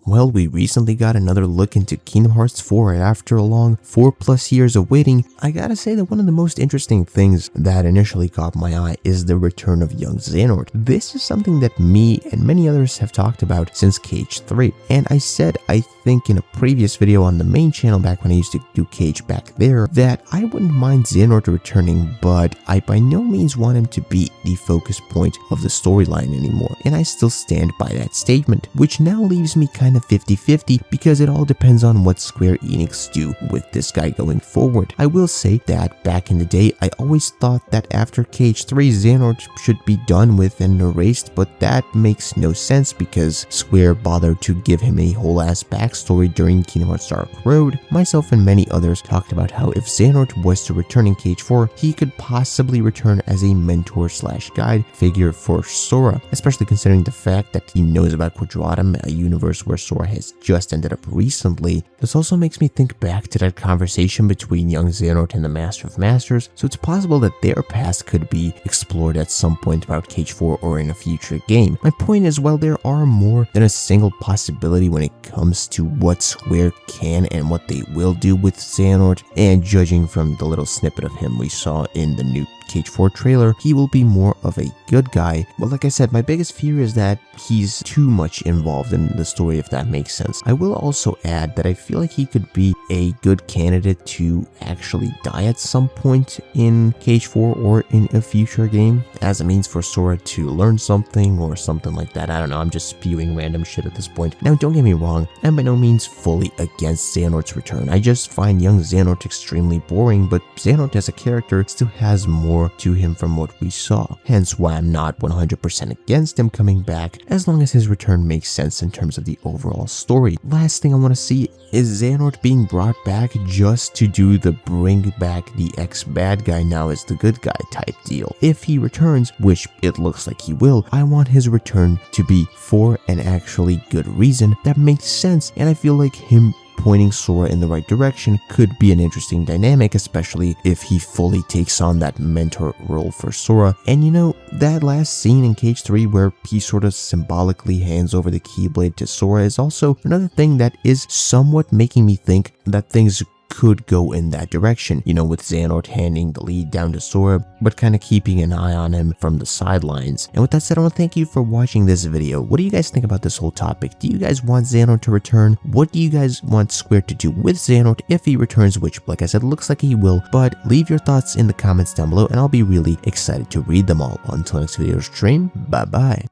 Well, we recently got another look into Kingdom Hearts 4 after a long 4+ years of waiting. I gotta say that one of the most interesting things that initially caught my eye is the return of young Xehanort. This is something that me and many others have talked about since Cage 3, and I said, I think in a previous video on the main channel back when I used to do Cage back there, that I wouldn't mind Xehanort returning, but I by no means want him to be the focus point of the storyline anymore, and I still stand by that statement, which now leaves me kind of 50-50 because it all depends on what Square Enix do with this guy going forward. I will say that back in the day, I always thought that after Cage 3, Xehanort should be done with and erased, but that makes no sense because Square bothered to give him a whole ass backstory during Kingdom Hearts Dark Road. Myself and many others talked about how if Xehanort was to return in Cage 4, he could possibly return as a mentor/guide figure for Sora, especially considering the fact that he knows about Quadratum, a universe where Sora has just ended up recently. This also makes me think back to that conversation between young Xehanort and the Master of Masters, so it's possible that their past could be explored at some point about Cage 4 or in a future game. My point is, while there are more than a single possibility when it comes to what Square can and what they will do with Xehanort, and judging from the little snippet of him we saw in the new Cage 4 trailer, he will be more of a good guy. But like I said, my biggest fear is that he's too much involved in the story, if that makes sense. I will also add that I feel like he could be a good candidate to actually die at some point in Cage 4 or in a future game as a means for Sora to learn something or something like that. I don't know, I'm just spewing random shit at this point. Now don't get me wrong, I'm by no means fully against Xehanort's return. I just find young Xehanort extremely boring, but Xehanort as a character still has more to him from what we saw, hence why I'm not 100% against him coming back as long as his return makes sense in terms of the overall story. Last thing I want to see is Xehanort being brought back just to do the bring back the ex-bad guy now as the good guy type deal. If he returns, which it looks like he will, I want his return to be for an actually good reason that makes sense, and I feel like him pointing Sora in the right direction could be an interesting dynamic, especially if he fully takes on that mentor role for Sora. And you know, that last scene in Cage 3 where he sort of symbolically hands over the Keyblade to Sora is also another thing that is somewhat making me think that things could go in that direction, you know, with Xehanort handing the lead down to Sora, but kind of keeping an eye on him from the sidelines. And with that said, I want to thank you for watching this video. What do you guys think about this whole topic? Do you guys want Xehanort to return? What do you guys want Square to do with Xehanort if he returns, which, like I said, looks like he will, but leave your thoughts in the comments down below, and I'll be really excited to read them all. Until next video stream, bye-bye.